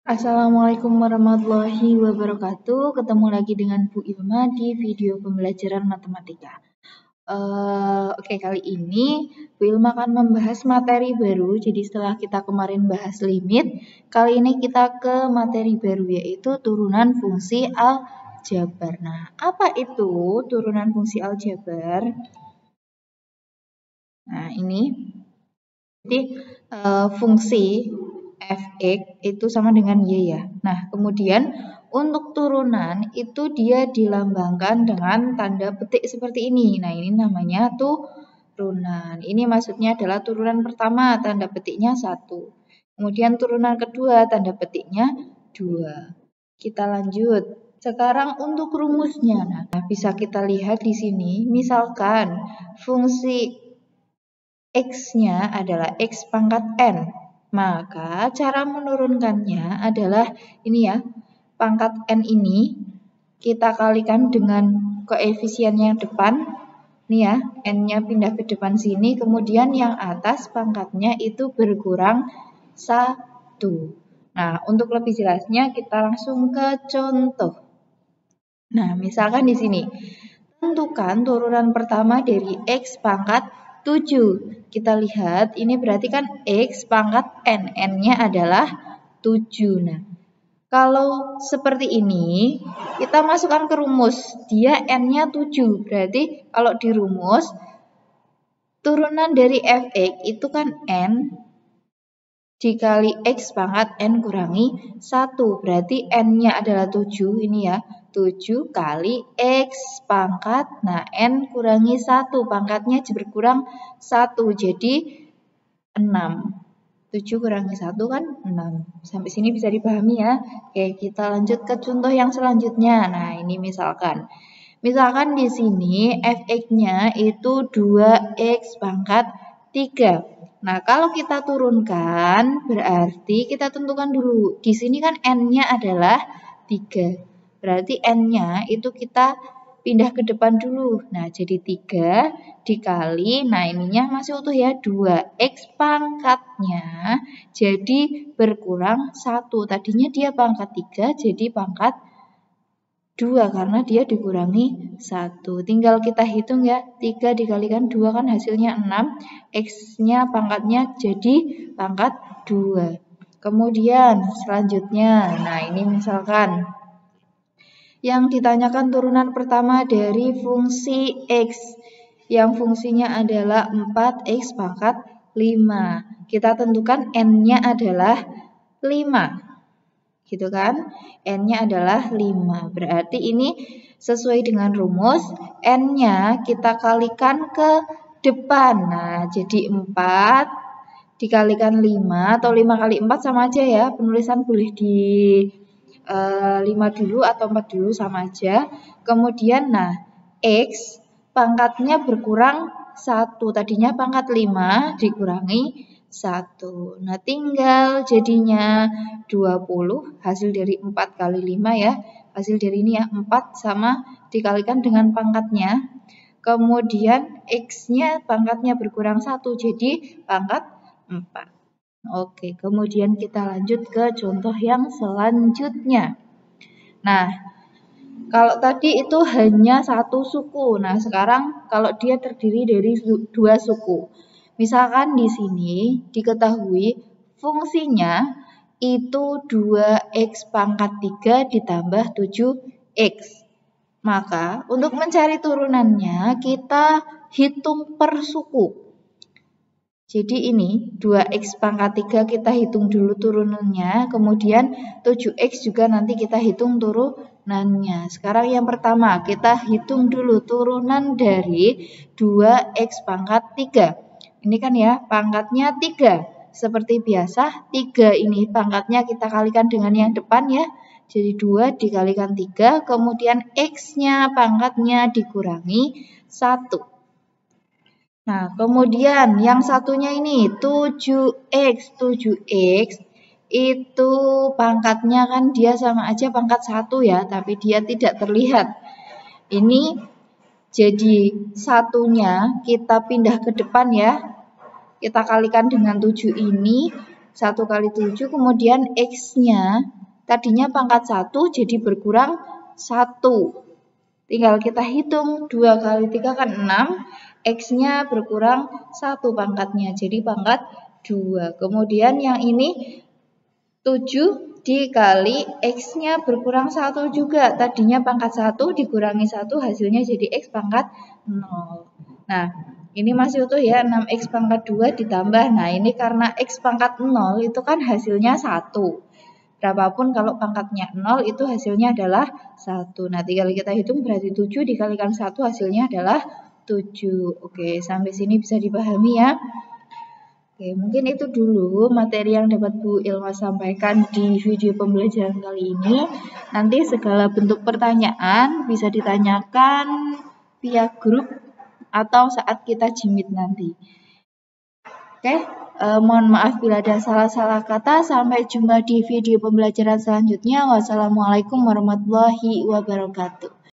Assalamualaikum warahmatullahi wabarakatuh. Ketemu lagi dengan Bu Ilma di video pembelajaran matematika. Oke, kali ini Bu Ilma akan membahas materi baru. Jadi setelah kita kemarin bahas limit, kali ini kita ke materi baru yaitu turunan fungsi aljabar. Nah, apa itu turunan fungsi aljabar? Nah, ini. Jadi fungsi f(x) itu sama dengan y ya. Nah, kemudian untuk turunan itu dia dilambangkan dengan tanda petik seperti ini. Nah, ini namanya turunan. Ini maksudnya adalah turunan pertama, tanda petiknya 1. Kemudian turunan kedua, tanda petiknya 2. Kita lanjut. Sekarang untuk rumusnya. Nah, bisa kita lihat di sini. Misalkan fungsi X-nya adalah X pangkat N. Maka cara menurunkannya adalah ini ya. Pangkat N ini kita kalikan dengan koefisien yang depan. Nih ya, N-nya pindah ke depan sini. Kemudian yang atas pangkatnya itu berkurang 1. Nah, untuk lebih jelasnya kita langsung ke contoh. Nah, misalkan di sini. Tentukan turunan pertama dari X pangkat 7. Kita lihat ini berarti kan X pangkat N. N-nya adalah 7. Nah, kalau seperti ini, kita masukkan ke rumus. Dia N-nya 7. Berarti kalau dirumus, turunan dari Fx itu kan N dikali X pangkat N kurangi 1. Berarti N-nya adalah 7. Ini ya. 7 kali X pangkat, nah N kurangi 1, pangkatnya berkurang 1, jadi 6. 7 kurangi 1 kan 6. Sampai sini bisa dipahami ya. Oke, kita lanjut ke contoh yang selanjutnya. Nah, ini misalkan di sini Fx-nya itu 2X pangkat 3. Nah, kalau kita turunkan, berarti kita tentukan dulu. Di sini kan N-nya adalah 3. Berarti N-nya itu kita pindah ke depan dulu. Nah, jadi 3 dikali, nah ininya masih utuh ya, 2X pangkatnya jadi berkurang 1. Tadinya dia pangkat 3, jadi pangkat 2 karena dia dikurangi 1. Tinggal kita hitung ya, 3 dikalikan 2 kan hasilnya 6. X-nya pangkatnya jadi pangkat 2. Kemudian selanjutnya, nah ini misalkan yang ditanyakan turunan pertama dari fungsi X yang fungsinya adalah 4X pangkat 5. Kita tentukan N-nya adalah 5. Gitu kan? N-nya adalah 5. Berarti ini sesuai dengan rumus, N-nya kita kalikan ke depan. Nah, jadi 4 dikalikan 5 atau 5 kali 4 sama aja ya. Penulisan boleh di 5 dulu atau 4 dulu sama aja. Kemudian nah, X pangkatnya berkurang 1. Tadinya pangkat 5 dikurangi 1. Nah, tinggal jadinya 20. Hasil dari 4 kali 5 ya. Hasil dari ini ya, 4 sama dikalikan dengan pangkatnya. Kemudian X-nya pangkatnya berkurang 1. Jadi pangkat 4. Oke, kemudian kita lanjut ke contoh yang selanjutnya. Nah, kalau tadi itu hanya satu suku. Nah, sekarang kalau dia terdiri dari 2 suku. Misalkan di sini diketahui fungsinya itu 2X pangkat 3 ditambah 7X. Maka untuk mencari turunannya kita hitung per suku. Jadi ini 2X pangkat 3 kita hitung dulu turunannya, kemudian 7X juga nanti kita hitung turunannya. Sekarang yang pertama kita hitung dulu turunan dari 2X pangkat 3. Ini kan ya pangkatnya 3. Seperti biasa 3 ini pangkatnya kita kalikan dengan yang depan ya. Jadi 2 dikalikan 3, kemudian X-nya pangkatnya dikurangi 1. Nah, kemudian yang satunya ini 7X. 7X itu pangkatnya kan dia sama aja pangkat 1 ya, tapi dia tidak terlihat. Ini jadi satunya kita pindah ke depan ya. Kita kalikan dengan 7 ini, 1 kali 7, kemudian X-nya tadinya pangkat 1 jadi berkurang 1. Tinggal kita hitung 2 kali 3 kan 6, X-nya berkurang 1 pangkatnya, jadi pangkat 2. Kemudian yang ini 7 dikali X-nya berkurang 1 juga, tadinya pangkat 1 dikurangi 1 hasilnya jadi X pangkat 0. Nah, ini masih utuh ya, 6X pangkat 2 ditambah. Nah, ini karena X pangkat 0 itu kan hasilnya 1. Berapapun kalau pangkatnya 0 itu hasilnya adalah 1. Nah, tinggal kita hitung berarti 7 dikalikan 1 hasilnya adalah 7. Oke, sampai sini bisa dipahami ya. Oke, mungkin itu dulu materi yang dapat Bu Ilma sampaikan di video pembelajaran kali ini. Nanti segala bentuk pertanyaan bisa ditanyakan via grup atau saat kita jimit nanti. Oke, mohon maaf bila ada salah-salah kata. Sampai jumpa di video pembelajaran selanjutnya. Wassalamualaikum warahmatullahi wabarakatuh.